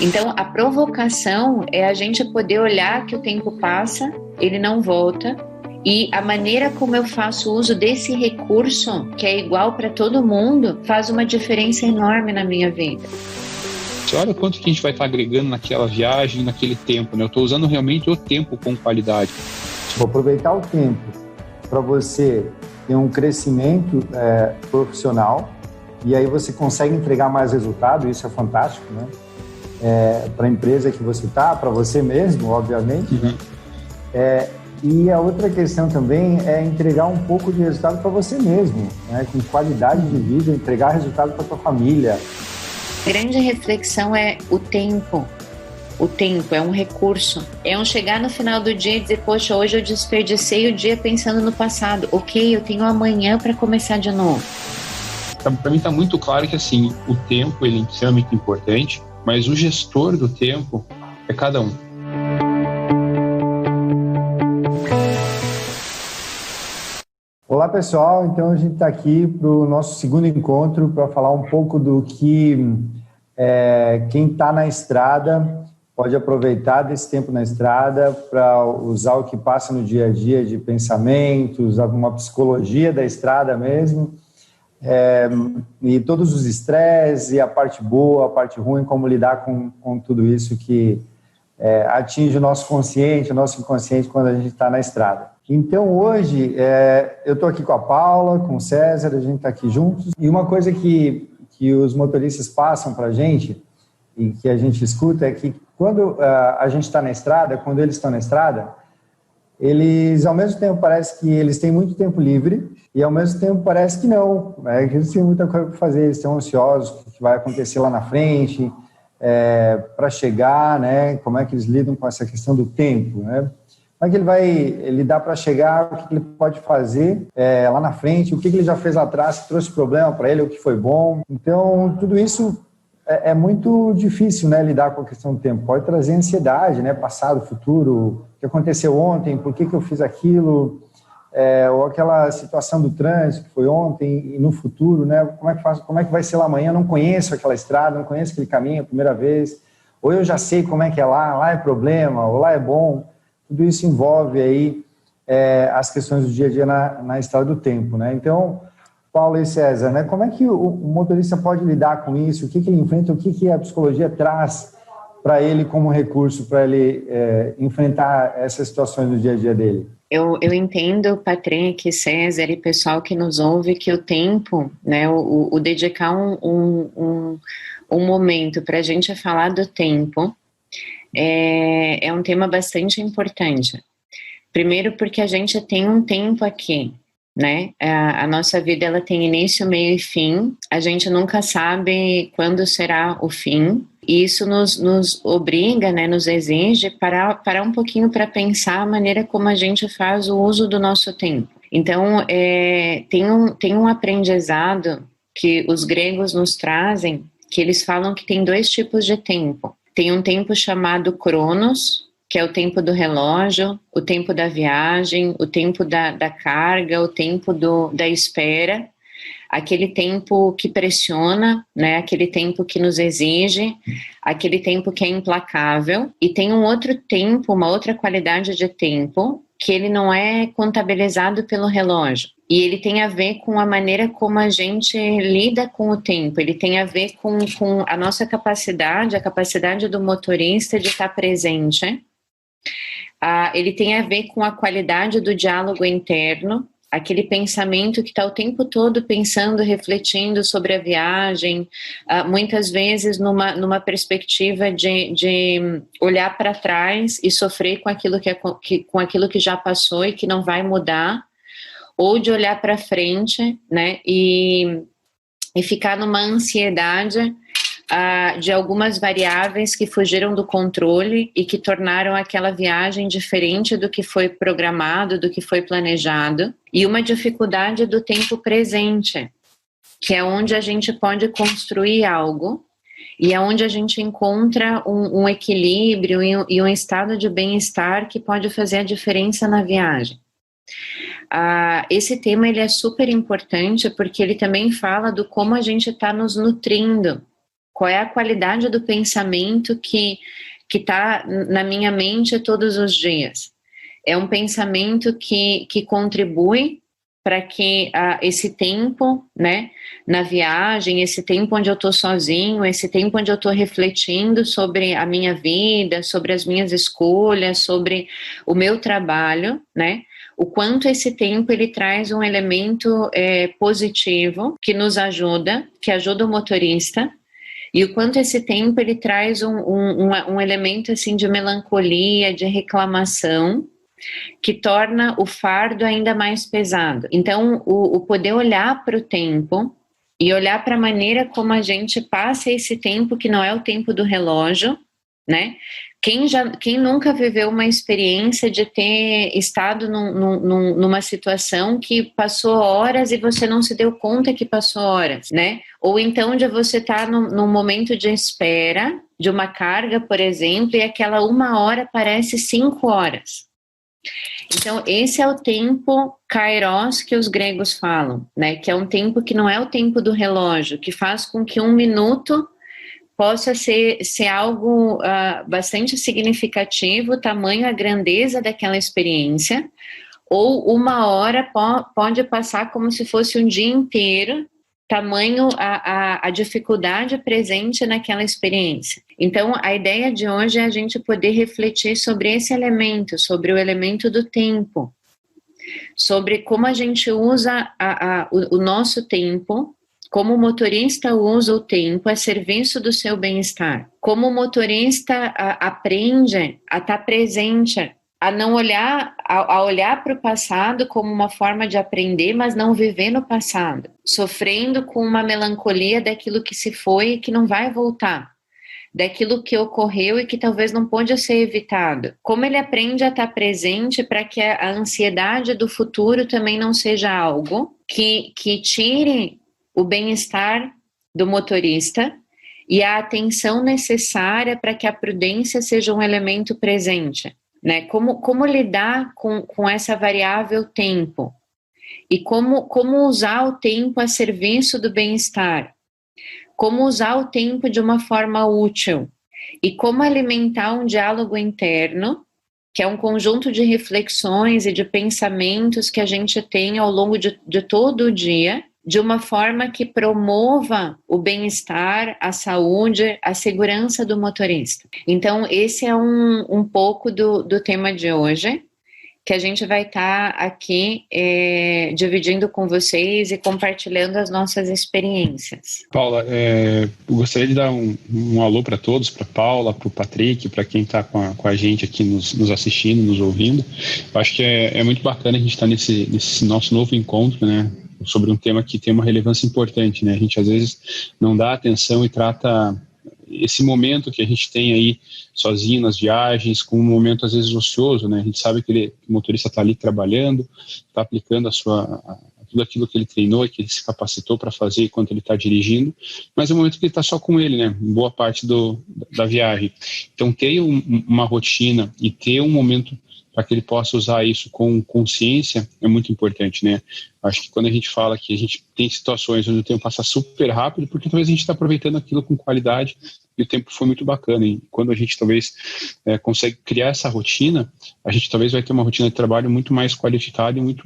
Então, a provocação é a gente poder olhar que o tempo passa, ele não volta, e a maneira como eu faço uso desse recurso, que é igual para todo mundo, faz uma diferença enorme na minha vida. Você olha quanto que a gente vai estar agregando naquela viagem, naquele tempo, né? Eu estou usando realmente o tempo com qualidade. Vou aproveitar o tempo para você ter um crescimento profissional, e aí você consegue entregar mais resultado, isso é fantástico, né? Para a empresa que você está, para você mesmo, obviamente. Uhum. E a outra questão também é entregar um pouco de resultado para você mesmo, né? Com qualidade de vida, entregar resultado para a tua família. A grande reflexão é o tempo. O tempo é um recurso. É um chegar no final do dia e dizer, poxa, hoje eu desperdicei o dia pensando no passado. Ok, eu tenho amanhã para começar de novo. Para mim está muito claro que assim, o tempo ele é extremamente importante, mas o gestor do tempo é cada um. Olá pessoal, então a gente está aqui para o nosso segundo encontro para falar um pouco do que quem está na estrada pode aproveitar desse tempo na estrada para usar o que passa no dia a dia de pensamentos, alguma psicologia da estrada mesmo, e todos os estresses e a parte boa, a parte ruim, como lidar com tudo isso que atinge o nosso consciente, o nosso inconsciente quando a gente está na estrada. Então hoje eu estou aqui com a Paula, com o César, a gente está aqui juntos, e uma coisa que os motoristas passam para a gente e que a gente escuta é que quando a gente está na estrada, quando eles estão na estrada, eles ao mesmo tempo parece que eles têm muito tempo livre e ao mesmo tempo parece que não, que eles têm muita coisa para fazer, eles estão ansiosos, o que vai acontecer lá na frente, para chegar, né? Como é que eles lidam com essa questão do tempo, né? Como é que ele vai lidar para chegar, o que ele pode fazer lá na frente, o que ele já fez lá atrás, que trouxe problema para ele, o que foi bom. Então, tudo isso é muito difícil, né, lidar com a questão do tempo. Pode trazer ansiedade, né, passado, futuro, o que aconteceu ontem, por que eu fiz aquilo, ou aquela situação do trânsito que foi ontem e no futuro, né, como é que vai ser lá amanhã, eu não conheço aquela estrada, não conheço aquele caminho a primeira vez, ou eu já sei como é que é lá é problema, ou lá é bom. Tudo isso envolve aí as questões do dia a dia na estrada do tempo, né? Então, Paulo e César, né? Como é que o motorista pode lidar com isso? O que ele enfrenta? O que a psicologia traz para ele como recurso para ele enfrentar essas situações do dia a dia dele? Eu entendo, Patrick, César e pessoal que nos ouve, que o tempo, né? O dedicar um momento para a gente falar do tempo é um tema bastante importante. Primeiro porque a gente tem um tempo aqui, né? A nossa vida ela tem início, meio e fim. A gente nunca sabe quando será o fim. E isso nos obriga, né? Nos exige parar um pouquinho para pensar a maneira como a gente faz o uso do nosso tempo. Então, tem um aprendizado que os gregos nos trazem, que eles falam que tem dois tipos de tempo. Tem um tempo chamado Cronos, que é o tempo do relógio, o tempo da viagem, o tempo da carga, o tempo da espera, aquele tempo que pressiona, né? Aquele tempo que nos exige, aquele tempo que é implacável. E tem um outro tempo, uma outra qualidade de tempo, que ele não é contabilizado pelo relógio. E ele tem a ver com a maneira como a gente lida com o tempo, ele tem a ver com a nossa capacidade, a capacidade do motorista de estar presente. Ele tem a ver com a qualidade do diálogo interno, aquele pensamento que está o tempo todo pensando, refletindo sobre a viagem, muitas vezes numa perspectiva de olhar para trás e sofrer com aquilo que já passou e que não vai mudar, ou de olhar para frente, né, e ficar numa ansiedade de algumas variáveis que fugiram do controle e que tornaram aquela viagem diferente do que foi programado, do que foi planejado, e uma dificuldade do tempo presente, que é onde a gente pode construir algo e é onde a gente encontra um equilíbrio e um estado de bem-estar que pode fazer a diferença na viagem. Esse tema ele é super importante porque ele também fala do como a gente está nos nutrindo Qual é a qualidade do pensamento que está na minha mente todos os dias? É um pensamento que contribui para que esse tempo, né, na viagem, esse tempo onde eu estou sozinho, esse tempo onde eu estou refletindo sobre a minha vida, sobre as minhas escolhas, sobre o meu trabalho, né, o quanto esse tempo ele traz um elemento positivo que nos ajuda, que ajuda o motorista, e o quanto esse tempo ele traz um elemento assim de melancolia, de reclamação, que torna o fardo ainda mais pesado. Então, o poder olhar para o tempo e olhar para a maneira como a gente passa esse tempo, que não é o tempo do relógio, né? Quem nunca viveu uma experiência de ter estado numa situação que passou horas e você não se deu conta que passou horas, né? Ou então de você estar num momento de espera de uma carga, por exemplo, e aquela 1 hora parece 5 horas. Então, esse é o tempo kairos que os gregos falam, né? Que é um tempo que não é o tempo do relógio, que faz com que 1 minuto possa ser algo bastante significativo, tamanho a grandeza daquela experiência, ou 1 hora pode passar como se fosse um dia inteiro, tamanho a dificuldade presente naquela experiência. Então, a ideia de hoje é a gente poder refletir sobre esse elemento, sobre o elemento do tempo, sobre como a gente usa o nosso tempo, como o motorista usa o tempo a serviço do seu bem-estar, como o motorista aprende a estar presente, a não olhar, a olhar para o passado como uma forma de aprender, mas não viver no passado, sofrendo com uma melancolia daquilo que se foi e que não vai voltar, daquilo que ocorreu e que talvez não pôde ser evitado. Como ele aprende a estar presente para que a ansiedade do futuro também não seja algo que tire o bem-estar do motorista e a atenção necessária para que a prudência seja um elemento presente, né? Como lidar com essa variável tempo e como usar o tempo a serviço do bem-estar, como usar o tempo de uma forma útil e como alimentar um diálogo interno, que é um conjunto de reflexões e de pensamentos que a gente tem ao longo de todo o dia, de uma forma que promova o bem-estar, a saúde, a segurança do motorista. Então, esse é um pouco do tema de hoje, que a gente vai estar aqui dividindo com vocês e compartilhando as nossas experiências. Paula, eu gostaria de dar um alô para todos, para Paula, para o Patrick, para quem está com a gente aqui nos assistindo, nos ouvindo. Eu acho que é muito bacana a gente estar nesse nosso novo encontro, né? Sobre um tema que tem uma relevância importante, né? A gente às vezes não dá atenção e trata esse momento que a gente tem aí sozinho nas viagens como um momento às vezes ocioso, né? A gente sabe que o motorista está ali trabalhando, está aplicando tudo aquilo que ele treinou e que ele se capacitou para fazer enquanto ele está dirigindo, mas é um momento que ele está só com ele, né? Boa parte da viagem. Então ter uma rotina e ter um momento para que ele possa usar isso com consciência é muito importante, né? Acho que quando a gente fala que a gente tem situações onde o tempo passa super rápido, porque talvez a gente está aproveitando aquilo com qualidade e o tempo foi muito bacana. E quando a gente talvez consegue criar essa rotina, a gente talvez vai ter uma rotina de trabalho muito mais qualificada e muito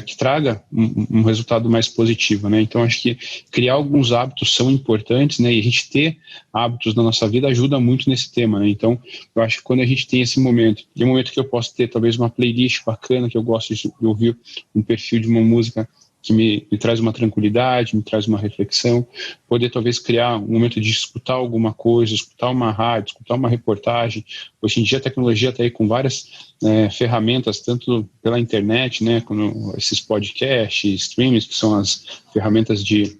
que traga um resultado mais positivo, né? Então acho que criar alguns hábitos são importantes, né? E a gente ter hábitos na nossa vida ajuda muito nesse tema, né? Então eu acho que quando a gente tem esse momento, e é um momento que eu posso ter talvez uma playlist bacana, que eu gosto de ouvir um perfil de uma música que me traz uma tranquilidade, me traz uma reflexão, poder talvez criar um momento de escutar alguma coisa, escutar uma rádio, escutar uma reportagem. Hoje em dia a tecnologia está aí com várias ferramentas, tanto pela internet, né, como esses podcasts, streams, que são as ferramentas de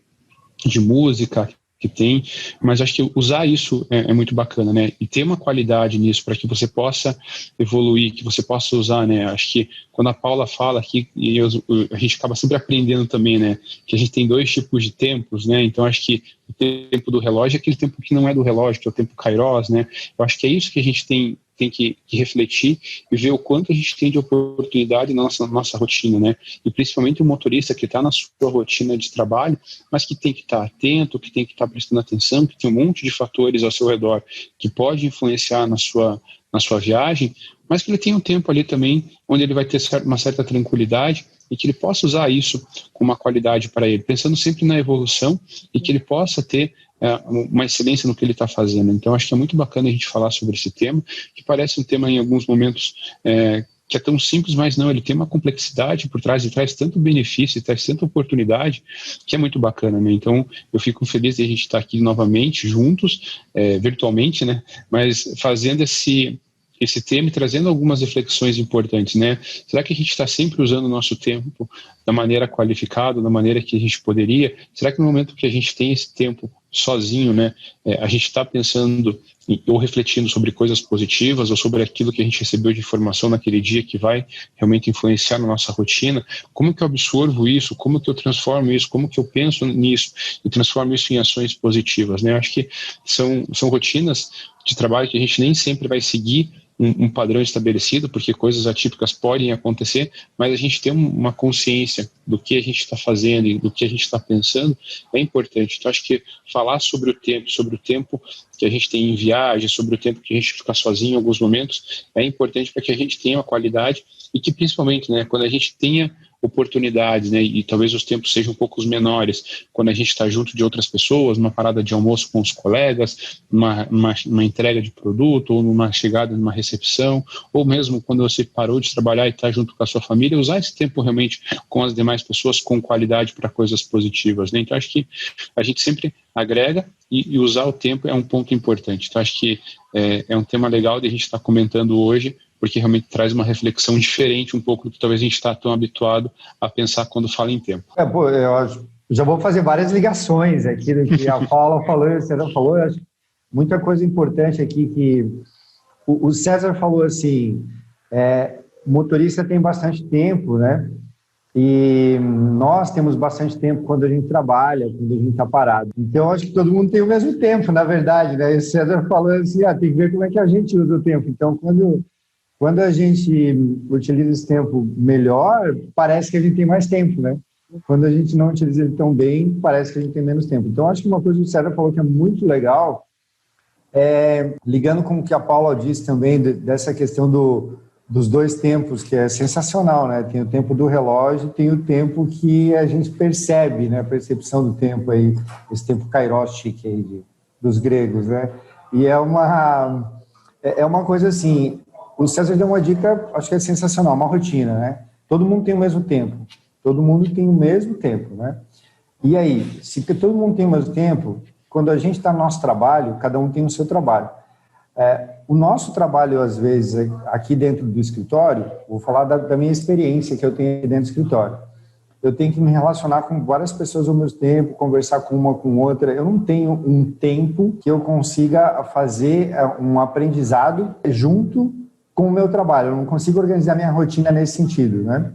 música que tem, mas acho que usar isso é muito bacana, né? E ter uma qualidade nisso para que você possa evoluir, que você possa usar, né? Acho que quando a Paula fala aqui, e a gente acaba sempre aprendendo também, né? Que a gente tem 2 tipos de tempos, né? Então acho que o tempo do relógio é aquele tempo que não é do relógio, que é o tempo kairos, né? Eu acho que é isso que a gente tem tem que refletir e ver o quanto a gente tem de oportunidade na nossa rotina, né? E principalmente o motorista que está na sua rotina de trabalho, mas que tem que estar atento, que tem que estar prestando atenção, que tem um monte de fatores ao seu redor que pode influenciar na sua viagem, mas que ele tem um tempo ali também onde ele vai ter uma certa tranquilidade e que ele possa usar isso com uma qualidade para ele, pensando sempre na evolução e que ele possa ter uma excelência no que ele está fazendo. Então, acho que é muito bacana a gente falar sobre esse tema, que parece um tema em alguns momentos que é tão simples, mas não, ele tem uma complexidade por trás e traz tanto benefício e traz tanta oportunidade que é muito bacana, né? Então, eu fico feliz de a gente estar aqui novamente, juntos, virtualmente, né? Mas fazendo esse tema e trazendo algumas reflexões importantes, né? Será que a gente está sempre usando o nosso tempo da maneira qualificada, da maneira que a gente poderia? Será que no momento que a gente tem esse tempo sozinho, né, a gente está pensando ou refletindo sobre coisas positivas ou sobre aquilo que a gente recebeu de informação naquele dia que vai realmente influenciar na nossa rotina? Como que eu absorvo isso? Como que eu transformo isso? Como que eu penso nisso e transformo isso em ações positivas, né? Eu acho que são rotinas de trabalho que a gente nem sempre vai seguir um padrão estabelecido, porque coisas atípicas podem acontecer, mas a gente ter uma consciência do que a gente está fazendo e do que a gente está pensando é importante. Então, acho que falar sobre o tempo que a gente tem em viagem, sobre o tempo que a gente fica sozinho em alguns momentos, é importante para que a gente tenha uma qualidade e que, principalmente, né, quando a gente tenha oportunidades, né, e talvez os tempos sejam um pouco menores, quando a gente está junto de outras pessoas, numa parada de almoço com os colegas, numa entrega de produto, ou numa chegada numa recepção, ou mesmo quando você parou de trabalhar e está junto com a sua família, usar esse tempo realmente com as demais pessoas com qualidade para coisas positivas, né? Então, acho que a gente sempre agrega e usar o tempo é um ponto importante. Então, acho que é um tema legal de a gente estar comentando hoje, porque realmente traz uma reflexão diferente um pouco do que talvez a gente está tão habituado a pensar quando fala em tempo. Eu já vou fazer várias ligações aqui do que a Paula falou e o César falou. Eu acho muita coisa importante aqui que o César falou assim, o motorista tem bastante tempo, né? E nós temos bastante tempo quando a gente trabalha, quando a gente está parado. Então, acho que todo mundo tem o mesmo tempo, na verdade, né? E o César falou assim, tem que ver como é que a gente usa o tempo. Então, quando a gente utiliza esse tempo melhor, parece que a gente tem mais tempo, né? Quando a gente não utiliza ele tão bem, parece que a gente tem menos tempo. Então, acho que uma coisa que o César falou que é muito legal, ligando com o que a Paula disse também, dessa questão dos dois tempos, que é sensacional, né? Tem o tempo do relógio e tem o tempo que a gente percebe, né? A percepção do tempo aí, esse tempo kairos chique aí dos gregos, né? E é uma coisa assim, o César deu uma dica, acho que é sensacional, uma rotina, né? Todo mundo tem o mesmo tempo, todo mundo tem o mesmo tempo, né? E aí, se todo mundo tem o mesmo tempo, quando a gente está no nosso trabalho, cada um tem o seu trabalho. O nosso trabalho, às vezes, aqui dentro do escritório, vou falar da minha experiência que eu tenho dentro do escritório. Eu tenho que me relacionar com várias pessoas ao mesmo tempo, conversar com uma com outra. Eu não tenho um tempo que eu consiga fazer um aprendizado junto com o meu trabalho. Eu não consigo organizar minha rotina nesse sentido, né?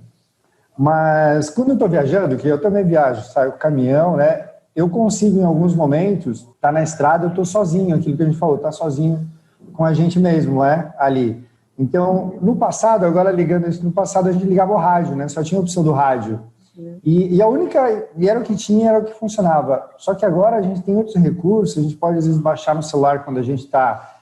Mas quando eu estou viajando, que eu também viajo, saio com caminhão, né? Eu consigo, em alguns momentos, estar na estrada, eu estou sozinho, aquilo que a gente falou, estar sozinho com a gente mesmo, né? Ali. Então, no passado, agora ligando isso, no passado a gente ligava o rádio, né? Só tinha a opção do rádio. E a única, e era o que tinha, era o que funcionava. Só que agora a gente tem outros recursos, a gente pode às vezes baixar no celular quando a gente está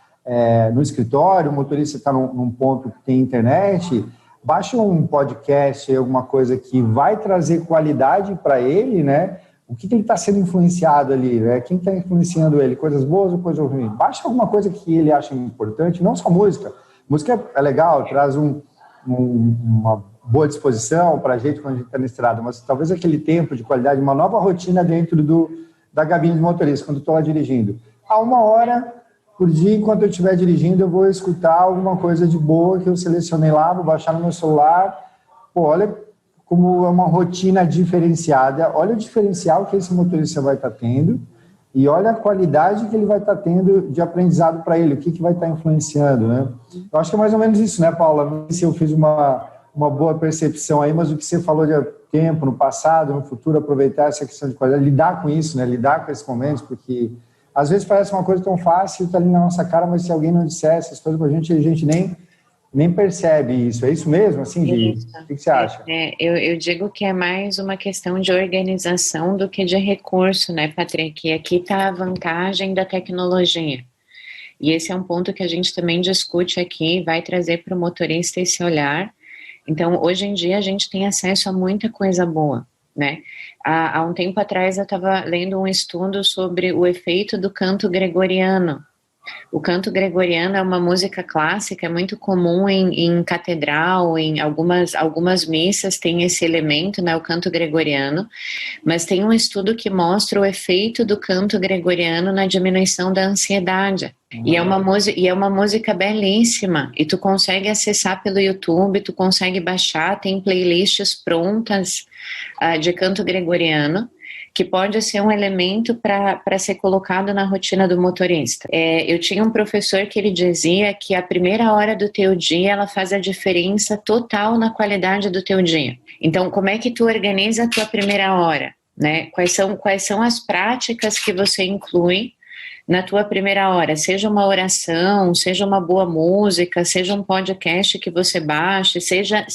no escritório, o motorista está num ponto que tem internet, baixa um podcast, alguma coisa que vai trazer qualidade para ele, né? O que ele está sendo influenciado ali, né? Quem está influenciando ele, coisas boas ou coisas ruins? Baixa alguma coisa que ele acha importante, não só música. Música é legal, traz uma boa disposição para a gente quando a gente está na estrada, mas talvez aquele tempo de qualidade, uma nova rotina dentro da cabine de motorista, quando eu estou lá dirigindo. A 1 hora por dia, enquanto eu estiver dirigindo, eu vou escutar alguma coisa de boa que eu selecionei lá, vou baixar no meu celular. Pô, olha como é uma rotina diferenciada, olha o diferencial que esse motorista vai estar tendo e olha a qualidade que ele vai estar tendo de aprendizado para ele, o que vai estar influenciando, né? Eu acho que é mais ou menos isso, né, Paula? Não sei se eu fiz uma boa percepção aí, mas o que você falou de tempo, no passado, no futuro, aproveitar essa questão de qualidade, lidar com isso, né? Lidar com esses momentos, porque às vezes parece uma coisa tão fácil, está ali na nossa cara, mas se alguém não disser essas coisas para a gente nem percebe isso. É isso mesmo, assim, Gui? O que você acha? Eu digo que é mais uma questão de organização do que de recurso, né, Patrick? E aqui está a vantagem da tecnologia. E esse é um ponto que a gente também discute aqui, vai trazer para o motorista esse olhar. Então, hoje em dia, a gente tem acesso a muita coisa boa, né? Há um tempo atrás, eu estava lendo um estudo sobre o efeito do canto gregoriano. O canto gregoriano é uma música clássica, é muito comum em catedral, em algumas missas tem esse elemento, né, o canto gregoriano, mas tem um estudo que mostra o efeito do canto gregoriano na diminuição da ansiedade. E é uma música belíssima, e tu consegue acessar pelo YouTube, tu consegue baixar, tem playlists prontas de canto gregoriano, que pode ser um elemento para ser colocado na rotina do motorista. Eu tinha um professor que ele dizia que a primeira hora do teu dia, ela faz a diferença total na qualidade do teu dia. Então, como é que tu organiza a tua primeira hora, né? Quais são as práticas que você inclui na tua primeira hora, seja uma oração, seja uma boa música, seja um podcast que você baixe, seja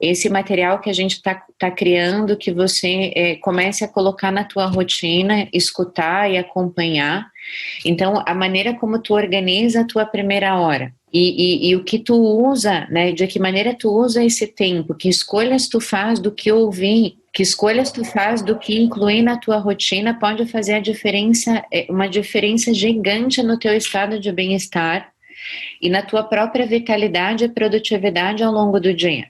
esse material que a gente tá criando, que você comece a colocar na tua rotina, escutar e acompanhar. Então, a maneira como tu organiza a tua primeira hora e o que tu usa, né, de que maneira tu usa esse tempo, que escolhas tu faz do que ouvir, que escolhas tu faz do que incluir na tua rotina pode fazer a diferença, uma diferença gigante no teu estado de bem-estar e na tua própria vitalidade e produtividade ao longo do dia,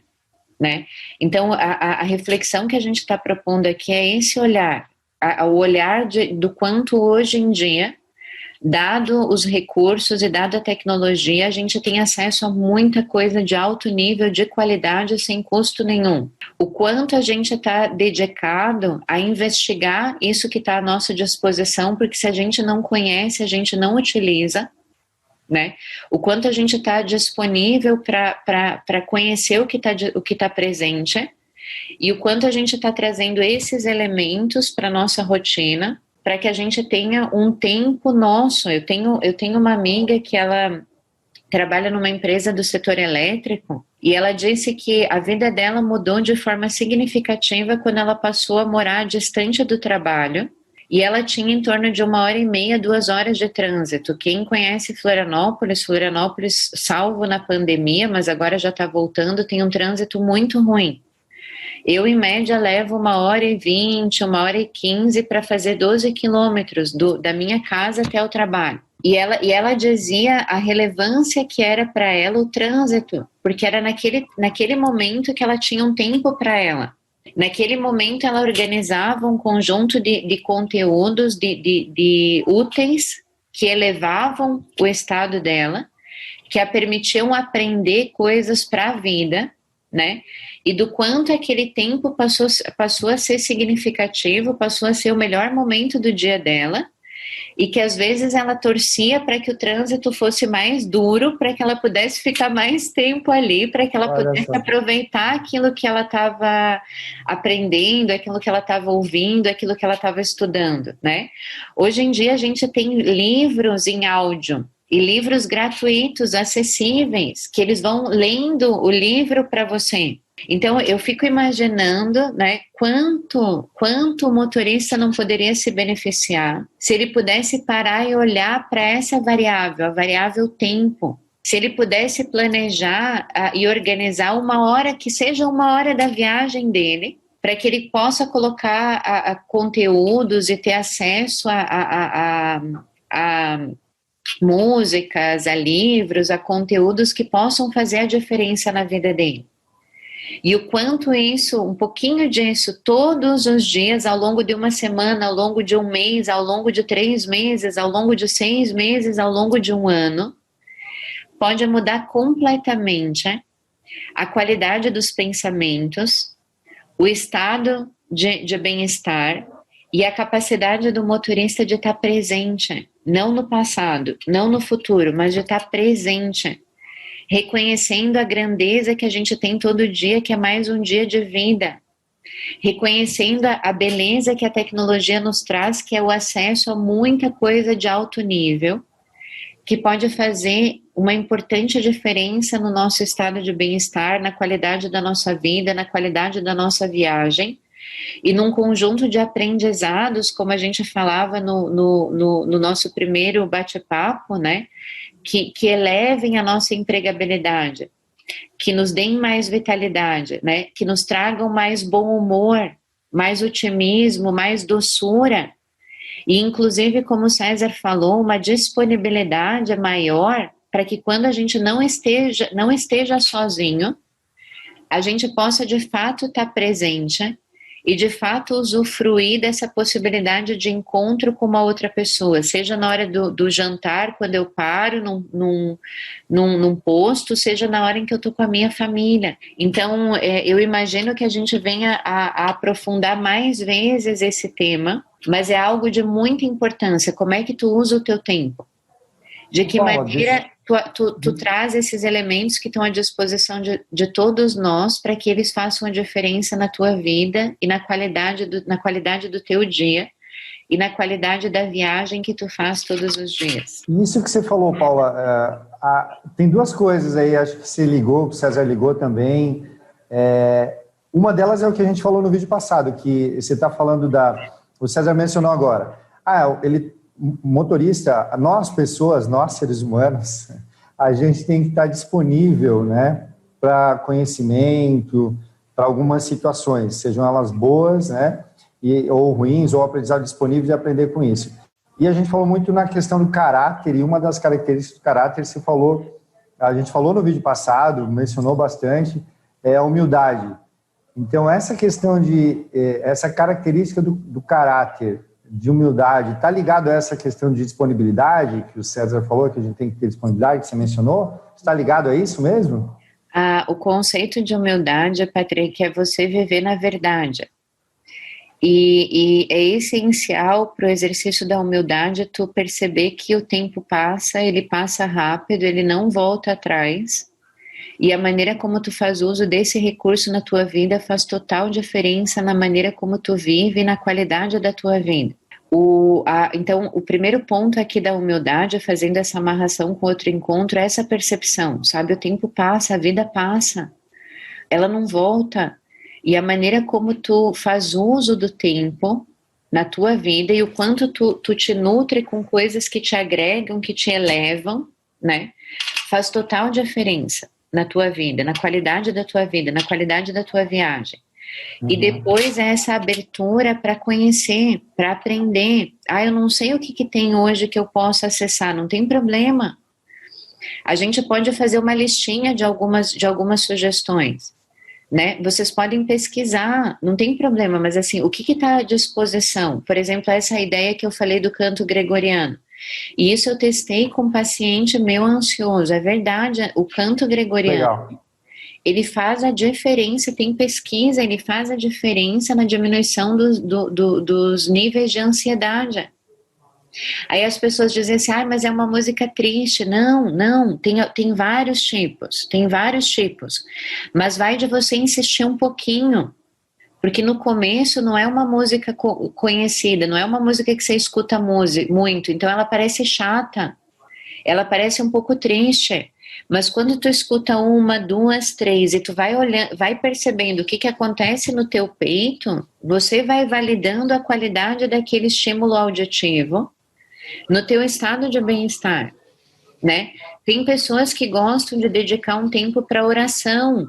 né? Então, a reflexão que a gente está propondo aqui é esse olhar, o olhar do quanto hoje em dia, dado os recursos e dado a tecnologia, a gente tem acesso a muita coisa de alto nível, de qualidade, sem custo nenhum. O quanto a gente está dedicado a investigar isso que está à nossa disposição, porque se a gente não conhece, a gente não utiliza, né? O quanto a gente está disponível para conhecer o que tá presente e o quanto a gente está trazendo esses elementos para a nossa rotina, para que a gente tenha um tempo nosso. Eu tenho uma amiga que ela trabalha numa empresa do setor elétrico e ela disse que a vida dela mudou de forma significativa quando ela passou a morar distante do trabalho e ela tinha em torno de 1h30, 2 horas de trânsito. Quem conhece Florianópolis, salvo na pandemia, mas agora já está voltando, tem um trânsito muito ruim. Eu, em média, levo 1h20, 1h15 para fazer 12 quilômetros da minha casa até o trabalho. E ela dizia a relevância que era para ela o trânsito, porque era naquele momento que ela tinha um tempo para ela. Naquele momento, ela organizava um conjunto de conteúdos de úteis que elevavam o estado dela, que a permitiam aprender coisas para a vida, né? E do quanto aquele tempo passou a ser significativo, passou a ser o melhor momento do dia dela, e que às vezes ela torcia para que o trânsito fosse mais duro, para que ela pudesse ficar mais tempo ali, para que ela pudesse aproveitar aquilo que ela estava aprendendo, aquilo que ela estava ouvindo, aquilo que ela estava estudando, né? Hoje em dia a gente tem livros em áudio, e livros gratuitos, acessíveis, que eles vão lendo o livro para você. Então, eu fico imaginando, né, quanto o motorista não poderia se beneficiar se ele pudesse parar e olhar para essa variável, a variável tempo. Se ele pudesse planejar e organizar uma hora, que seja uma hora da viagem dele, para que ele possa colocar conteúdos e ter acesso a músicas, a livros, a conteúdos que possam fazer a diferença na vida dele. E o quanto isso, um pouquinho disso, todos os dias, ao longo de uma semana, ao longo de um mês, ao longo de 3 meses, ao longo de 6 meses, ao longo de um ano, pode mudar completamente a qualidade dos pensamentos, o estado de bem-estar e a capacidade do motorista de estar presente, não no passado, não no futuro, mas de estar presente, reconhecendo a grandeza que a gente tem todo dia, que é mais um dia de vida, reconhecendo a beleza que a tecnologia nos traz, que é o acesso a muita coisa de alto nível, que pode fazer uma importante diferença no nosso estado de bem-estar, na qualidade da nossa vida, na qualidade da nossa viagem, e num conjunto de aprendizados, como a gente falava no nosso primeiro bate-papo, né, que elevem a nossa empregabilidade, que nos deem mais vitalidade, né, que nos tragam mais bom humor, mais otimismo, mais doçura, e inclusive, como o César falou, uma disponibilidade maior para que quando a gente não esteja sozinho, a gente possa de fato estar presente e de fato usufruir dessa possibilidade de encontro com uma outra pessoa, seja na hora do jantar, quando eu paro num posto, seja na hora em que eu estou com a minha família. Então, eu imagino que a gente venha a aprofundar mais vezes esse tema, mas é algo de muita importância. Como é que tu usa o teu tempo? De que maneira tu traz esses elementos que estão à disposição de todos nós para que eles façam a diferença na tua vida e na qualidade do teu dia e na qualidade da viagem que tu faz todos os dias. Isso que você falou, Paula, tem duas coisas aí, acho que você ligou, que o César ligou também. Uma delas é o que a gente falou no vídeo passado, que você está falando o César mencionou agora. Motorista, nós pessoas, nós seres humanos, a gente tem que estar disponível, né, para conhecimento, para algumas situações, sejam elas boas, né, ou ruins, ou aprendizado disponível de aprender com isso. E a gente falou muito na questão do caráter, e uma das características do caráter, a gente falou no vídeo passado, mencionou bastante, é a humildade. Então, essa questão essa característica do caráter, de humildade, está ligado a essa questão de disponibilidade, que o César falou, que a gente tem que ter disponibilidade, que você mencionou? Está ligado a isso mesmo? O conceito de humildade, Patrick, é você viver na verdade. E é essencial para o exercício da humildade tu perceber que o tempo passa, ele passa rápido, ele não volta atrás. E a maneira como tu faz uso desse recurso na tua vida faz total diferença na maneira como tu vive e na qualidade da tua vida. Então, o primeiro ponto aqui da humildade, fazendo essa amarração com outro encontro, é essa percepção, sabe? O tempo passa, a vida passa, ela não volta. E a maneira como tu faz uso do tempo na tua vida e o quanto tu te nutre com coisas que te agregam, que te elevam, né? Faz total diferença na tua vida, na qualidade da tua vida, na qualidade da tua viagem. E depois é essa abertura para conhecer, para aprender. Eu não sei o que tem hoje que eu posso acessar, não tem problema. A gente pode fazer uma listinha de algumas sugestões, né? Vocês podem pesquisar, não tem problema, mas assim, o que está à disposição? Por exemplo, essa ideia que eu falei do canto gregoriano. E isso eu testei com um paciente meu ansioso. É verdade, o canto gregoriano, legal, ele faz a diferença, tem pesquisa, ele faz a diferença na diminuição dos níveis de ansiedade. Aí as pessoas dizem assim, mas é uma música triste. Não, tem vários tipos, mas vai de você insistir um pouquinho, porque no começo não é uma música conhecida, não é uma música que você escuta muito, então ela parece chata, ela parece um pouco triste, mas quando tu escuta uma, duas, três, e tu vai olhando, vai percebendo o que acontece no teu peito, você vai validando a qualidade daquele estímulo auditivo no teu estado de bem-estar, né? Tem pessoas que gostam de dedicar um tempo para oração,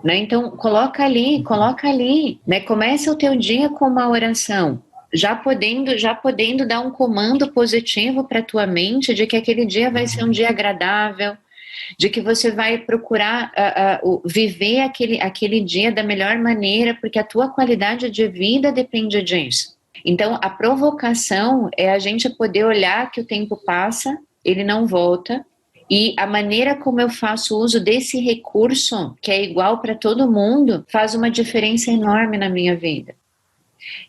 né? Então, coloca ali, né? Começa o teu dia com uma oração, já podendo dar um comando positivo para tua mente de que aquele dia vai ser um dia agradável, de que você vai procurar viver aquele dia da melhor maneira, porque a tua qualidade de vida depende disso. Então, a provocação é a gente poder olhar que o tempo passa, ele não volta, e a maneira como eu faço uso desse recurso, que é igual para todo mundo, faz uma diferença enorme na minha vida.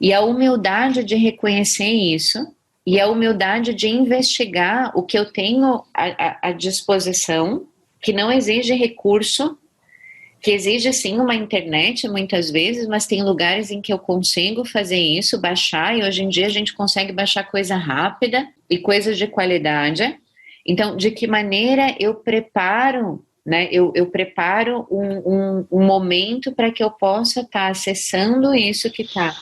E a humildade de reconhecer isso, e a humildade de investigar o que eu tenho à disposição, que não exige recurso, que exige sim uma internet muitas vezes, mas tem lugares em que eu consigo fazer isso, baixar, e hoje em dia a gente consegue baixar coisa rápida e coisas de qualidade. Então, de que maneira eu preparo, né? Eu preparo um momento para que eu possa estar acessando isso que está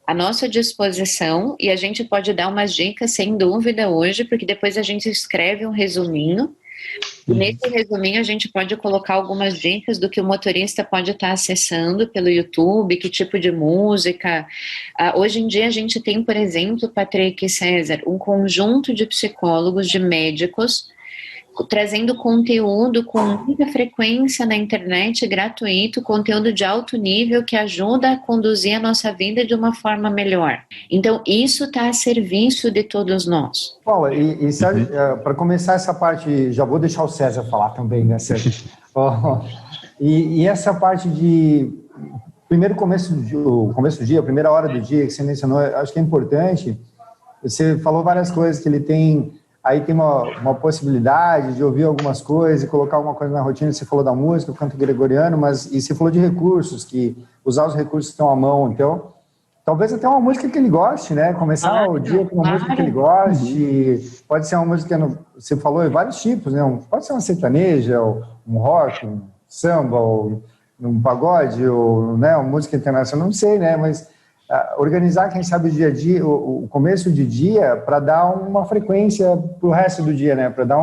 à nossa disposição, e a gente pode dar umas dicas sem dúvida hoje, porque depois a gente escreve um resuminho. E nesse resuminho a gente pode colocar algumas dicas do que o motorista pode estar acessando pelo YouTube, que tipo de música. Hoje em dia a gente tem, por exemplo, Patrick e César, um conjunto de psicólogos, de médicos, trazendo conteúdo com muita frequência na internet, gratuito, conteúdo de alto nível que ajuda a conduzir a nossa vida de uma forma melhor. Então, isso está a serviço de todos nós. Paula, Sérgio, para começar essa parte, já vou deixar o César falar também, né, Sérgio? E essa parte de primeiro começo do dia, a primeira hora do dia que você mencionou, acho que é importante. Você falou várias coisas que ele tem. Aí tem uma possibilidade de ouvir algumas coisas e colocar alguma coisa na rotina. Você falou da música, o canto gregoriano, e você falou de recursos, que usar os recursos que estão à mão. Então, talvez até uma música que ele goste, né? Começar o dia com uma música que ele goste. Pode ser uma música, você falou, vários tipos, né? Pode ser uma sertaneja, um rock, um samba, ou um pagode, ou, né, uma música internacional, não sei, né? Mas organizar, quem sabe, o dia a dia, o começo de dia, para dar uma frequência para o resto do dia, né? Para dar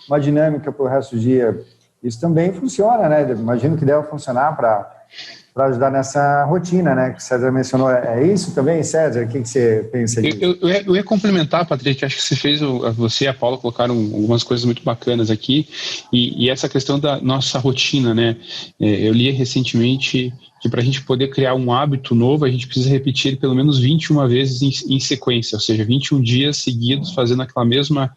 uma dinâmica para o resto do dia. Isso também funciona, né? Imagino que deve funcionar para ajudar nessa rotina, né? Que o César mencionou. É isso também, César? O que você pensa disso? Eu ia complementar, Patrick, acho que você e a Paula colocaram algumas coisas muito bacanas aqui, e essa questão da nossa rotina, né? Eu li recentemente que para a gente poder criar um hábito novo, a gente precisa repetir ele pelo menos 21 vezes em sequência, ou seja, 21 dias seguidos fazendo aquela mesma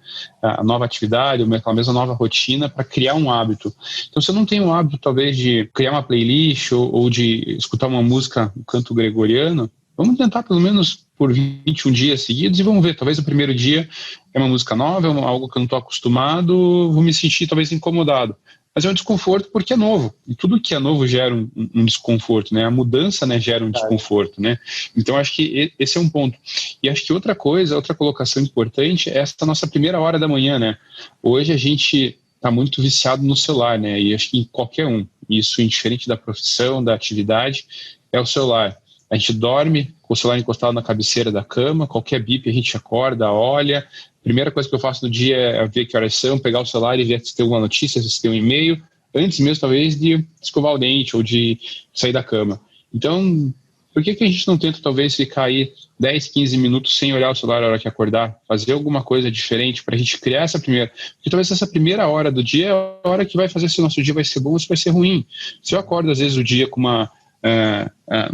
nova atividade, aquela mesma nova rotina para criar um hábito. Então, se eu não tenho um hábito, talvez, de criar uma playlist ou de escutar uma música, um canto gregoriano, vamos tentar pelo menos por 21 dias seguidos e vamos ver, talvez o primeiro dia é uma música nova, é algo que eu não estou acostumado, vou me sentir talvez incomodado. Mas é um desconforto porque é novo. E tudo que é novo gera um desconforto, né? A mudança, né, gera um desconforto, né? Então, acho que esse é um ponto. E acho que outra colocação importante é essa nossa primeira hora da manhã, né? Hoje a gente está muito viciado no celular, né? E acho que em qualquer um. Isso, indiferente da profissão, da atividade, é o celular. A gente dorme com o celular encostado na cabeceira da cama, qualquer bip a gente acorda, olha. Primeira coisa que eu faço no dia é ver que horas são, pegar o celular e ver se tem alguma notícia, se tem um e-mail, antes mesmo, talvez, de escovar o dente ou de sair da cama. Então, por que a gente não tenta, talvez, ficar aí 10, 15 minutos sem olhar o celular na hora que acordar? Fazer alguma coisa diferente para a gente criar essa primeira... Porque talvez essa primeira hora do dia é a hora que vai fazer se o nosso dia vai ser bom ou se vai ser ruim. Se eu acordo, às vezes, o dia com uma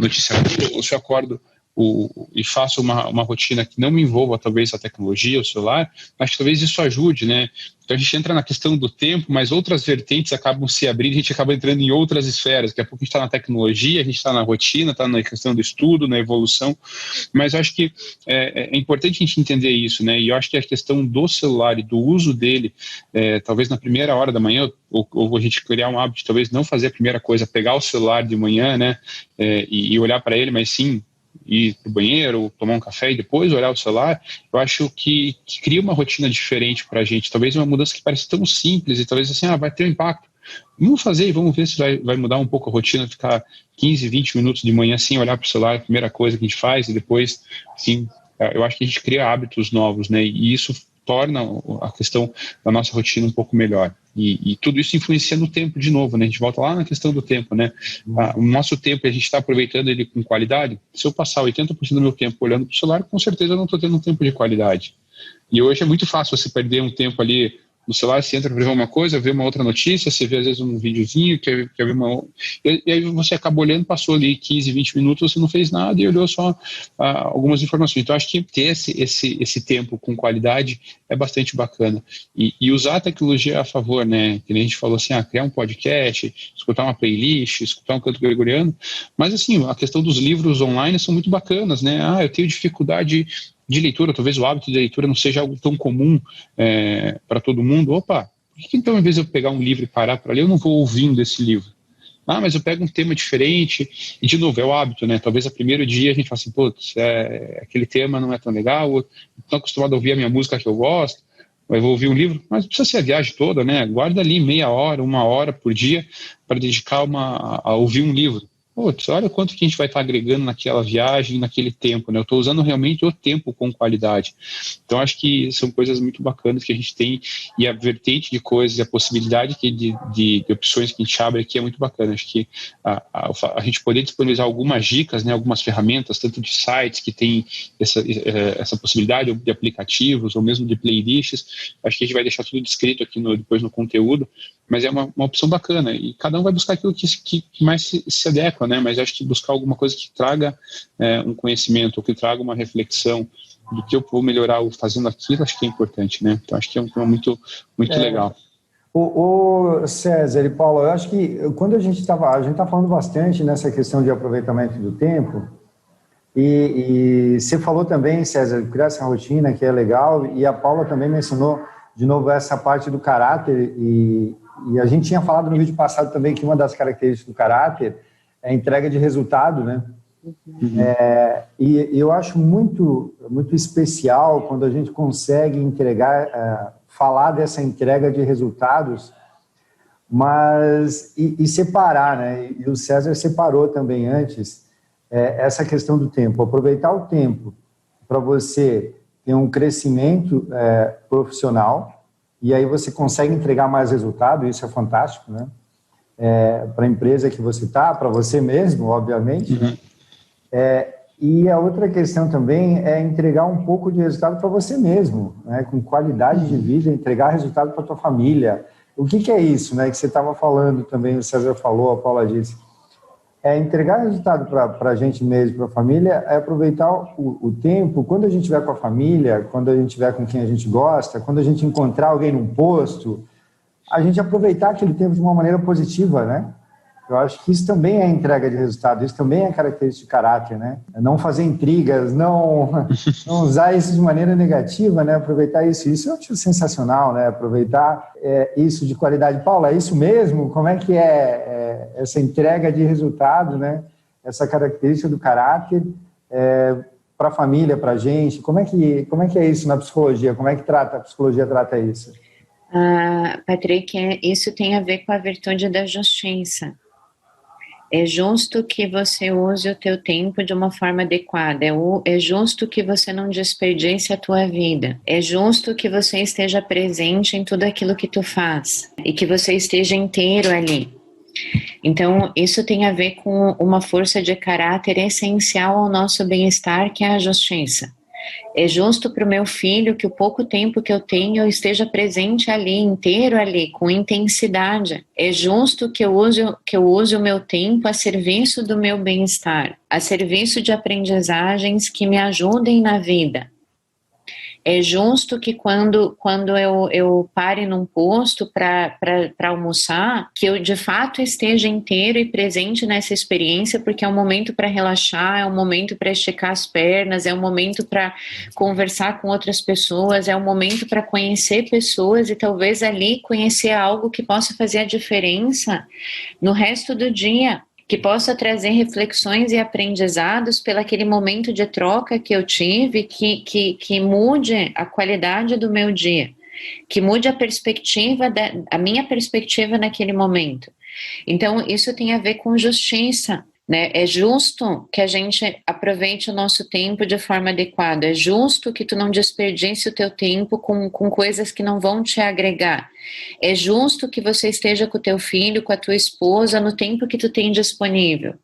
notícia ruim, ou se eu acordo e faço uma rotina que não me envolva, talvez, a tecnologia, o celular, acho que talvez isso ajude, né? Então a gente entra na questão do tempo, mas outras vertentes acabam se abrindo, a gente acaba entrando em outras esferas. Daqui a pouco a gente está na tecnologia, a gente está na rotina, está na questão do estudo, na evolução, mas eu acho que é importante a gente entender isso, né? E eu acho que a questão do celular e do uso dele, talvez na primeira hora da manhã, ou a gente criar um hábito de talvez não fazer a primeira coisa, pegar o celular de manhã, né? E olhar para ele, mas sim ir para o banheiro, tomar um café e depois olhar o celular, eu acho que cria uma rotina diferente para a gente, talvez uma mudança que parece tão simples e talvez assim, vai ter um impacto. Vamos fazer e vamos ver se vai mudar um pouco a rotina, ficar 15, 20 minutos de manhã sem olhar para o celular, a primeira coisa que a gente faz, e depois, assim, eu acho que a gente cria hábitos novos, né, e isso torna a questão da nossa rotina um pouco melhor. E tudo isso influencia no tempo de novo, né? A gente volta lá na questão do tempo, né? O nosso tempo, a gente está aproveitando ele com qualidade. Se eu passar 80% do meu tempo olhando para o celular, com certeza eu não estou tendo um tempo de qualidade. E hoje é muito fácil você perder um tempo ali no celular, você entra para ver uma coisa, vê uma outra notícia, você vê às vezes um videozinho, quer ver e aí você acaba olhando, passou ali 15, 20 minutos, você não fez nada e olhou só algumas informações. Então acho que ter esse tempo com qualidade é bastante bacana. E usar a tecnologia a favor, né? Que a gente falou assim, criar um podcast, escutar uma playlist, escutar um canto gregoriano, mas assim, a questão dos livros online são muito bacanas, né? Eu tenho dificuldade de leitura, talvez o hábito de leitura não seja algo tão comum para todo mundo. Por que então, em vez de eu pegar um livro e parar para ler, eu não vou ouvindo esse livro? mas eu pego um tema diferente, e de novo, é o hábito, né? Talvez no primeiro dia a gente fala assim, putz, aquele tema não é tão legal, eu estou acostumado a ouvir a minha música que eu gosto, eu vou ouvir um livro, mas não precisa ser a viagem toda, né? Guarda ali meia hora, 1 hora por dia para dedicar a ouvir um livro. Putz, olha quanto que a gente vai estar agregando naquela viagem, naquele tempo, né? Eu estou usando realmente o tempo com qualidade. Então, acho que são coisas muito bacanas que a gente tem, e a vertente de coisas, e a possibilidade de opções que a gente abre aqui é muito bacana. Acho que a gente poder disponibilizar algumas dicas, né, algumas ferramentas, tanto de sites que tem essa possibilidade, de aplicativos, ou mesmo de playlists, acho que a gente vai deixar tudo descrito aqui depois no conteúdo, mas é uma opção bacana, e cada um vai buscar aquilo que mais se adequa, né? Mas acho que buscar alguma coisa que traga um conhecimento, ou que traga uma reflexão do que eu vou melhorar fazendo aquilo, acho que é importante, né? Então acho que é um tema muito legal. O César e Paulo, eu acho que quando a gente está falando bastante nessa questão de aproveitamento do tempo, e você falou também, César, criar essa rotina que é legal, e a Paula também mencionou de novo essa parte do caráter, e a gente tinha falado no vídeo passado também que uma das características do caráter é a entrega de resultado, né? Uhum. E eu acho muito, muito especial quando a gente consegue entregar, falar dessa entrega de resultados, mas e separar, né? E o César separou também antes essa questão do tempo, aproveitar o tempo para você ter um crescimento profissional, e aí você consegue entregar mais resultado, isso é fantástico, né? Para a empresa que você está, para você mesmo, obviamente. Uhum. E a outra questão também é entregar um pouco de resultado para você mesmo, né? Com qualidade de vida, entregar resultado para a tua família. O que é isso, né? Que você estava falando também, o César falou, a Paula disse. Entregar resultado para a gente mesmo, para a família, é aproveitar o tempo, quando a gente estiver com a família, quando a gente estiver com quem a gente gosta, quando a gente encontrar alguém num posto, a gente aproveitar aquele tempo de uma maneira positiva, né? Eu acho que isso também é entrega de resultado, isso também é característica de caráter, né? Não fazer intrigas, não usar isso de maneira negativa, né? Aproveitar isso eu acho sensacional, né? Aproveitar isso de qualidade. Paula, é isso mesmo? Como é que é essa entrega de resultado, né? Essa característica do caráter para a família, para a gente? Como é que é isso na psicologia? Como é que a psicologia trata isso? Patrick, isso tem a ver com a virtude da justiça. É justo que você use o teu tempo de uma forma adequada, é justo que você não desperdice a tua vida, é justo que você esteja presente em tudo aquilo que tu faz e que você esteja inteiro ali. Então, isso tem a ver com uma força de caráter essencial ao nosso bem-estar, que é a justiça. É justo para o meu filho que o pouco tempo que eu tenho eu esteja presente ali, inteiro ali, com intensidade. É justo que eu use o meu tempo a serviço do meu bem-estar, a serviço de aprendizagens que me ajudem na vida. É justo que quando eu pare num posto para almoçar, que eu de fato esteja inteiro e presente nessa experiência, porque é um momento para relaxar, é um momento para esticar as pernas, é um momento para conversar com outras pessoas, é um momento para conhecer pessoas e talvez ali conhecer algo que possa fazer a diferença no resto do dia, que possa trazer reflexões e aprendizados pelo aquele momento de troca que eu tive, que mude a qualidade do meu dia, que mude a minha perspectiva naquele momento. Então, isso tem a ver com justiça, né? É justo que a gente aproveite o nosso tempo de forma adequada, é justo que tu não desperdice o teu tempo com coisas que não vão te agregar, é justo que você esteja com o teu filho, com a tua esposa no tempo que tu tem disponível,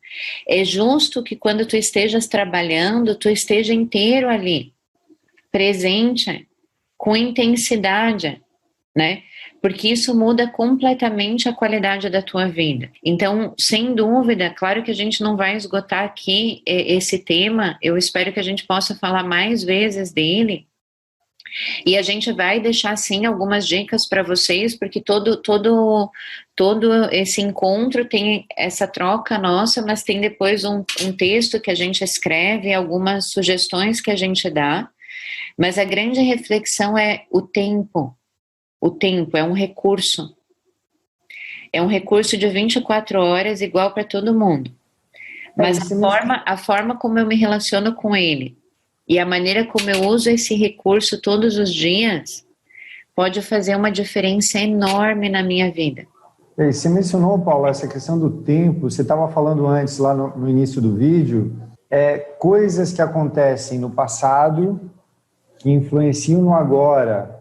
é justo que quando tu estejas trabalhando, tu esteja inteiro ali, presente, com intensidade, né? Porque isso muda completamente a qualidade da tua vida. Então, sem dúvida, claro que a gente não vai esgotar aqui esse tema, eu espero que a gente possa falar mais vezes dele, e a gente vai deixar, sim, algumas dicas para vocês, porque todo esse encontro tem essa troca nossa, mas tem depois um texto que a gente escreve, algumas sugestões que a gente dá, mas a grande reflexão é o tempo. O tempo é um recurso. É um recurso de 24 horas igual para todo mundo. Mas a forma como eu me relaciono com ele e a maneira como eu uso esse recurso todos os dias pode fazer uma diferença enorme na minha vida. Você mencionou, Paulo, essa questão do tempo. Você estava falando antes, lá no início do vídeo, coisas que acontecem no passado que influenciam no agora.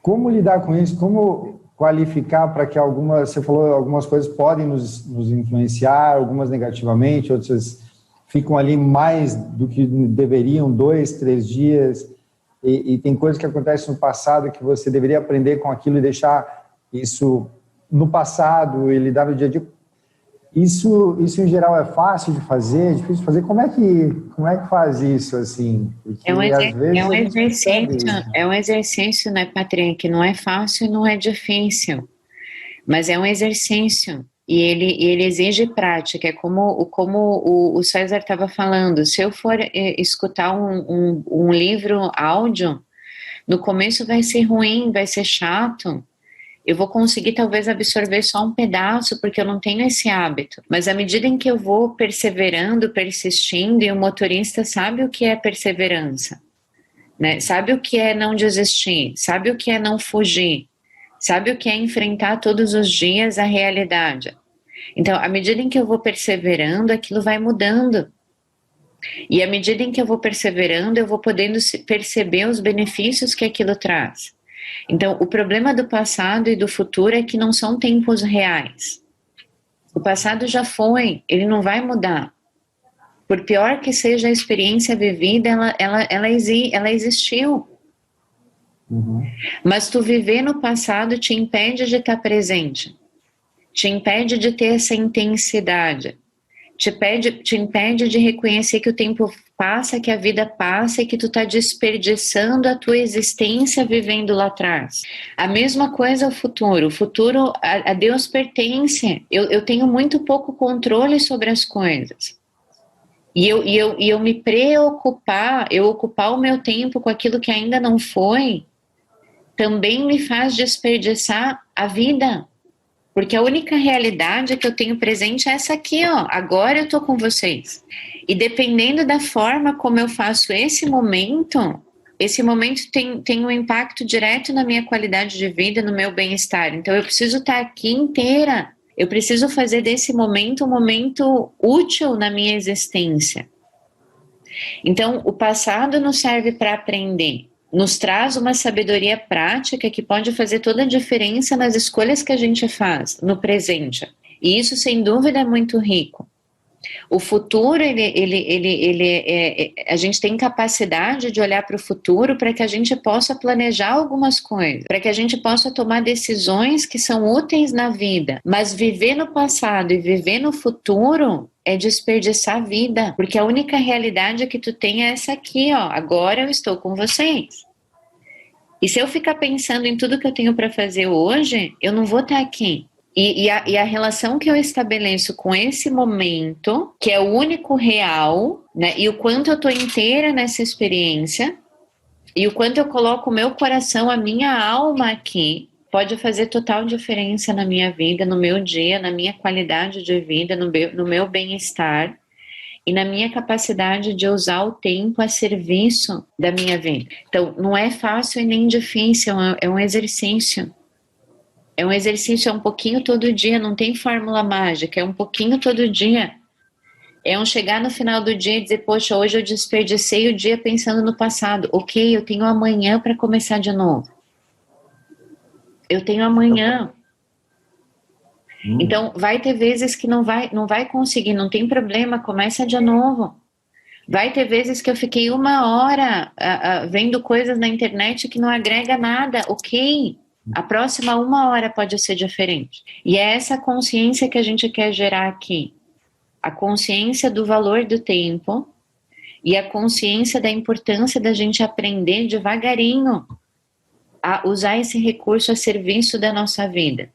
Como lidar com isso? Como qualificar para que você falou, algumas coisas podem nos influenciar, algumas negativamente, outras ficam ali mais do que deveriam, 2, 3 dias, e tem coisas que acontecem no passado que você deveria aprender com aquilo e deixar isso no passado e lidar no dia a dia. Isso em geral é fácil de fazer, é difícil de fazer? Como é que faz isso, assim? Porque, é um exercício, né, Patrick? Não é fácil e não é difícil, mas é um exercício e ele exige prática. É como o César estava falando. Se eu for escutar um livro áudio, no começo vai ser ruim, vai ser chato. Eu vou conseguir talvez absorver só um pedaço, porque eu não tenho esse hábito. Mas à medida em que eu vou perseverando, persistindo, e o motorista sabe o que é perseverança, né? Sabe o que é não desistir, sabe o que é não fugir, sabe o que é enfrentar todos os dias a realidade. Então, à medida em que eu vou perseverando, aquilo vai mudando. E à medida em que eu vou perseverando, eu vou podendo perceber os benefícios que aquilo traz. Então, o problema do passado e do futuro é que não são tempos reais. O passado já foi, ele não vai mudar. Por pior que seja a experiência vivida, ela existiu. Uhum. Mas tu viver no passado te impede de estar presente, te impede de ter essa intensidade, te impede de reconhecer que o tempo passa, que a vida passa e que tu está desperdiçando a tua existência vivendo lá atrás. A mesma coisa o futuro. O futuro a Deus pertence. Eu tenho muito pouco controle sobre as coisas. E eu me preocupar, eu ocupar o meu tempo com aquilo que ainda não foi, também me faz desperdiçar a vida. Porque a única realidade que eu tenho presente é essa aqui, ó. Agora eu tô com vocês. E dependendo da forma como eu faço esse momento tem um impacto direto na minha qualidade de vida, no meu bem-estar. Então eu preciso estar aqui inteira. Eu preciso fazer desse momento um momento útil na minha existência. Então o passado nos serve para aprender. Nos traz uma sabedoria prática que pode fazer toda a diferença nas escolhas que a gente faz no presente. E isso, sem dúvida, é muito rico. O futuro, a gente tem capacidade de olhar para o futuro para que a gente possa planejar algumas coisas, para que a gente possa tomar decisões que são úteis na vida. Mas viver no passado e viver no futuro é desperdiçar a vida, porque a única realidade que tu tem é essa aqui, ó. Agora eu estou com vocês. E se eu ficar pensando em tudo que eu tenho para fazer hoje, eu não vou estar aqui. E a relação que eu estabeleço com esse momento, que é o único real, né? E o quanto eu estou inteira nessa experiência, e o quanto eu coloco o meu coração, a minha alma aqui, pode fazer total diferença na minha vida, no meu dia, na minha qualidade de vida, no meu bem-estar e na minha capacidade de usar o tempo a serviço da minha vida. Então, não é fácil e nem difícil, é um exercício. É um exercício, é um pouquinho todo dia, não tem fórmula mágica, é um pouquinho todo dia. É um chegar no final do dia e dizer, poxa, hoje eu desperdicei o dia pensando no passado. Ok, eu tenho amanhã para começar de novo. Eu tenho amanhã. Então, vai ter vezes que não vai conseguir, não tem problema, começa de novo. Vai ter vezes que eu fiquei 1 hora vendo coisas na internet que não agrega nada, ok. A próxima 1 hora pode ser diferente. E é essa consciência que a gente quer gerar aqui. A consciência do valor do tempo e a consciência da importância da gente aprender devagarinho a usar esse recurso a serviço da nossa vida.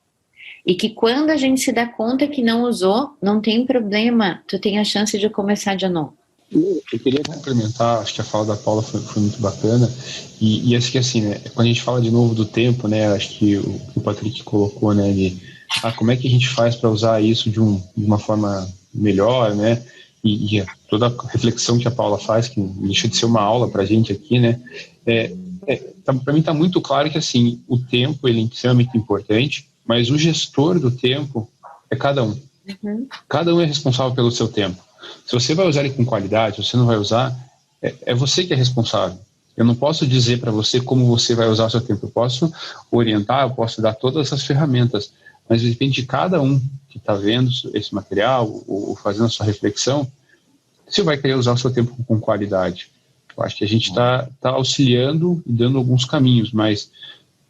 E que quando a gente se dá conta que não usou, não tem problema, tu tem a chance de começar de novo. Eu queria complementar, acho que a fala da Paula foi muito bacana, e acho que assim, né, quando a gente fala de novo do tempo, né, acho que o Patrick colocou, né, como é que a gente faz para usar isso de uma forma melhor, né? E toda a reflexão que a Paula faz, que deixa de ser uma aula para a gente aqui, né? Para mim está muito claro que assim, o tempo ele é extremamente importante, mas o gestor do tempo é cada um. Uhum. Cada um é responsável pelo seu tempo. Se você vai usar ele com qualidade, se você não vai usar, é você que é responsável. Eu não posso dizer para você como você vai usar o seu tempo. Eu posso orientar, eu posso dar todas essas ferramentas, mas depende de cada um que está vendo esse material ou fazendo a sua reflexão, se vai querer usar o seu tempo com qualidade. Eu acho que a gente está auxiliando e dando alguns caminhos, mas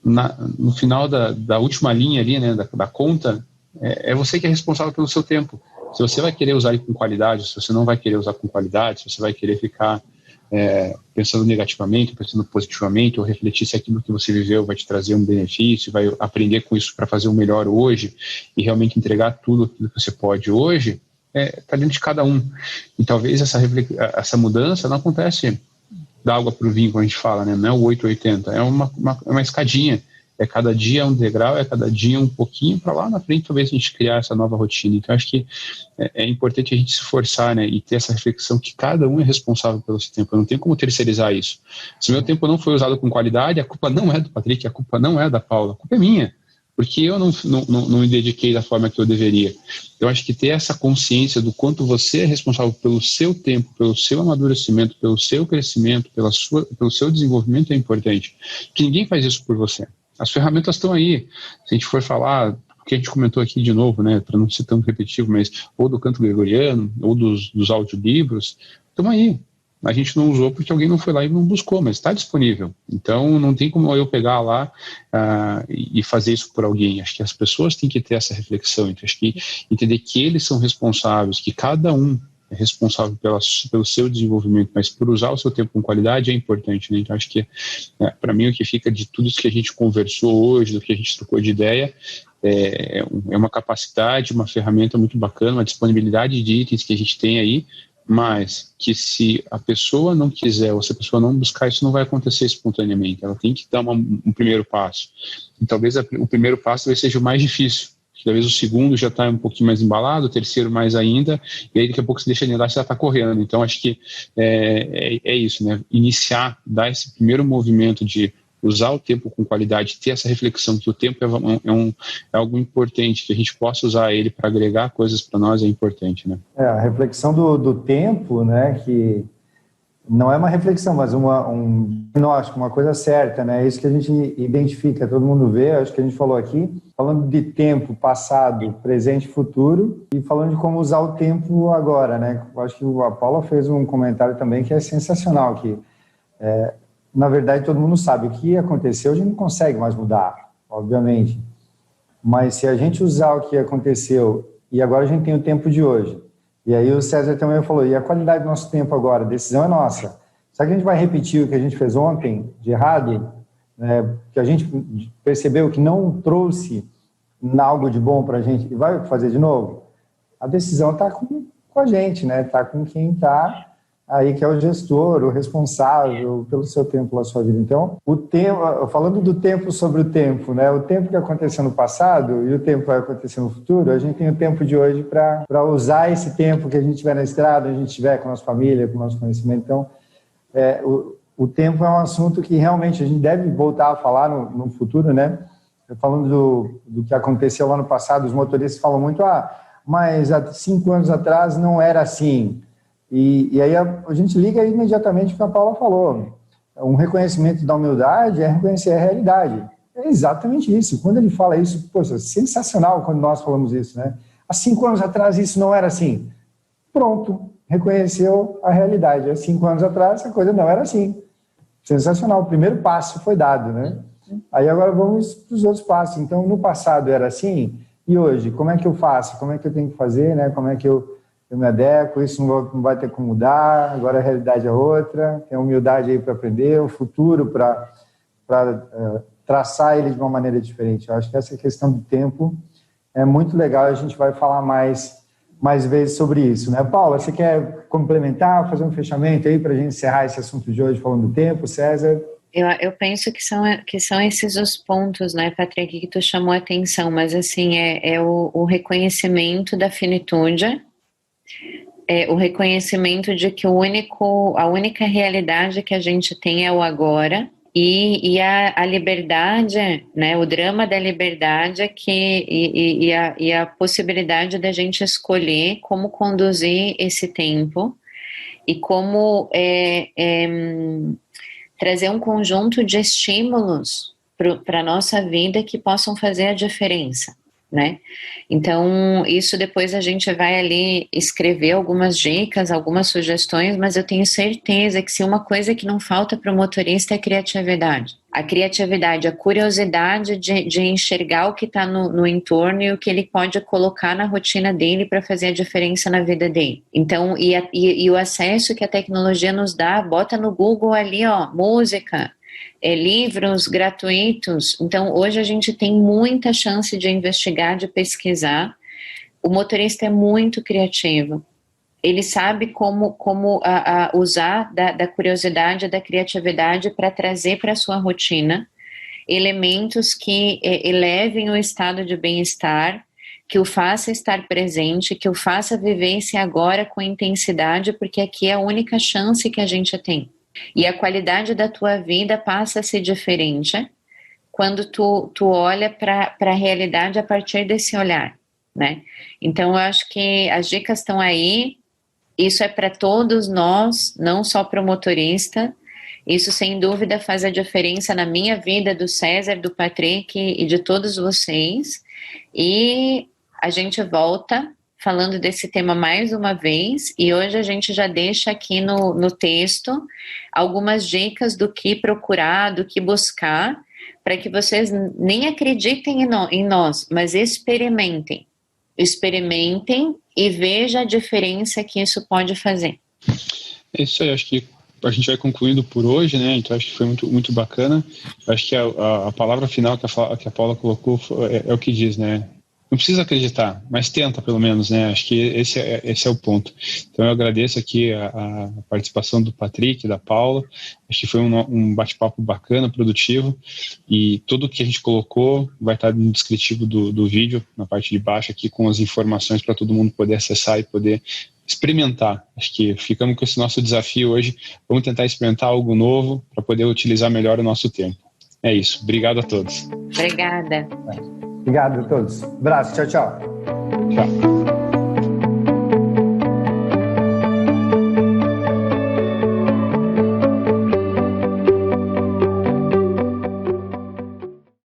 no final da última linha ali, né, da conta, é você que é responsável pelo seu tempo. Se você vai querer usar ele com qualidade, se você não vai querer usar com qualidade, se você vai querer ficar pensando negativamente, pensando positivamente, ou refletir se aquilo que você viveu vai te trazer um benefício, vai aprender com isso para fazer o melhor hoje e realmente entregar tudo aquilo que você pode hoje, está dentro de cada um. E talvez essa mudança não acontece da água para o vinho, como a gente fala, né? Não é o 880, é uma escadinha. É cada dia um degrau, é cada dia um pouquinho para lá na frente, talvez a gente criar essa nova rotina. Então, acho que é importante a gente se esforçar, né, e ter essa reflexão que cada um é responsável pelo seu tempo. Eu não tenho como terceirizar isso. Se o meu tempo não foi usado com qualidade, a culpa não é do Patrick, a culpa não é da Paula, a culpa é minha, porque eu não me dediquei da forma que eu deveria. Eu acho que ter essa consciência do quanto você é responsável pelo seu tempo, pelo seu amadurecimento, pelo seu crescimento, pelo seu desenvolvimento é importante. Que ninguém faz isso por você. As ferramentas estão aí. Se a gente for falar, o que a gente comentou aqui de novo, né, para não ser tão repetitivo, mas ou do canto gregoriano, ou dos audiolivros, estão aí. A gente não usou porque alguém não foi lá e não buscou, mas está disponível. Então, não tem como eu pegar lá e fazer isso por alguém. Acho que as pessoas têm que ter essa reflexão. Então, acho que entender que eles são responsáveis, que cada um é responsável pelo seu desenvolvimento, mas por usar o seu tempo com qualidade é importante, né? Então, acho que, para mim, o que fica de tudo isso que a gente conversou hoje, do que a gente trocou de ideia, é uma capacidade, uma ferramenta muito bacana, uma disponibilidade de itens que a gente tem aí, mas que se a pessoa não quiser, ou se a pessoa não buscar, isso não vai acontecer espontaneamente. Ela tem que dar um primeiro passo. E talvez o primeiro passo vai seja o mais difícil. Talvez o segundo já está um pouquinho mais embalado, o terceiro mais ainda, e aí daqui a pouco você deixa de andar, você já está correndo. Então, acho que é isso, né? Iniciar, dar esse primeiro movimento de usar o tempo com qualidade, ter essa reflexão que o tempo é algo importante, que a gente possa usar ele para agregar coisas para nós é importante, né? A reflexão do tempo, né, que não é uma reflexão, mas um diagnóstico, uma coisa certa, né? É isso que a gente identifica, todo mundo vê, acho que a gente falou aqui, falando de tempo, passado, presente e futuro, e falando de como usar o tempo agora, né? Acho que a Paula fez um comentário também que é sensacional, que na verdade todo mundo sabe o que aconteceu, a gente não consegue mais mudar, obviamente, mas se a gente usar o que aconteceu e agora a gente tem o tempo de hoje, e aí o César também falou, e a qualidade do nosso tempo agora? A decisão é nossa. Será que a gente vai repetir o que a gente fez ontem de errado? Que a gente percebeu que não trouxe algo de bom para a gente e vai fazer de novo? A decisão está com a gente, né? Está com quem está aí, que é o gestor, o responsável pelo seu tempo, pela sua vida. Então, o tempo, falando do tempo sobre o tempo, né? O tempo que aconteceu no passado e o tempo que vai acontecer no futuro, a gente tem o tempo de hoje para usar esse tempo que a gente tiver na estrada, a gente tiver com a nossa família, com o nosso conhecimento. Então, o tempo é um assunto que realmente a gente deve voltar a falar no futuro, né? Falando do que aconteceu lá no passado, os motoristas falam muito, mas há 5 anos atrás não era assim. E aí a gente liga imediatamente o que a Paula falou. Um reconhecimento da humildade é reconhecer a realidade. É exatamente isso. Quando ele fala isso, poxa, sensacional quando nós falamos isso, né? Há 5 anos atrás isso não era assim. Pronto, reconheceu a realidade. Há 5 anos atrás a coisa não era assim. Sensacional, o primeiro passo foi dado, né? Aí agora vamos para os outros passos. Então, no passado era assim, e hoje, como é que eu faço? Como é que eu tenho que fazer, né? Como é que eu me adequo? Isso não vai ter como mudar, agora a realidade é outra, tem a humildade aí para aprender, o futuro para traçar ele de uma maneira diferente. Eu acho que essa questão do tempo é muito legal, a gente vai falar mais vezes sobre isso, né? Paula, você quer complementar, fazer um fechamento aí para a gente encerrar esse assunto de hoje falando do tempo, César? Eu penso que são esses os pontos, né, Patrick, que tu chamou a atenção, mas assim, é o reconhecimento da finitude, o reconhecimento de que a única realidade que a gente tem é o agora, e a liberdade, né, o drama da liberdade e a possibilidade da gente escolher como conduzir esse tempo e como trazer um conjunto de estímulos para a nossa vida que possam fazer a diferença, né? Então, isso depois a gente vai ali escrever algumas dicas, algumas sugestões, mas eu tenho certeza que se uma coisa que não falta para o motorista é a criatividade. A criatividade, a curiosidade de enxergar o que está no entorno e o que ele pode colocar na rotina dele para fazer a diferença na vida dele. Então, e o acesso que a tecnologia nos dá, bota no Google ali, ó, música, livros gratuitos. Então, hoje a gente tem muita chance de investigar, de pesquisar. O motorista é muito criativo. Ele sabe como usar da curiosidade, da criatividade para trazer para a sua rotina elementos que elevem o estado de bem-estar, que o faça estar presente, que o faça viver esse agora com intensidade, porque aqui é a única chance que a gente tem. E a qualidade da tua vida passa a ser diferente quando tu olha para a realidade a partir desse olhar, né? Então, eu acho que as dicas estão aí, isso é para todos nós, não só para o motorista, isso sem dúvida faz a diferença na minha vida, do César, do Patrick e de todos vocês, e a gente volta falando desse tema mais uma vez, e hoje a gente já deixa aqui no texto algumas dicas do que procurar, do que buscar, para que vocês nem acreditem em nós, mas experimentem e veja a diferença que isso pode fazer. É isso aí, acho que a gente vai concluindo por hoje, né? Então acho que foi muito, muito bacana. Acho que a palavra final que a Paula colocou é o que diz, né? Não precisa acreditar, mas tenta pelo menos, né? Acho que esse é o ponto. Então eu agradeço aqui a participação do Patrick, da Paula. Acho que foi um bate-papo bacana, produtivo, e tudo que a gente colocou vai estar no descritivo do vídeo, na parte de baixo aqui, com as informações para todo mundo poder acessar e poder experimentar. Acho que ficamos com esse nosso desafio hoje. Vamos tentar experimentar algo novo para poder utilizar melhor o nosso tempo. É isso. Obrigado a todos. Obrigada. Obrigado a todos. Abraço. Tchau, tchau. Tchau.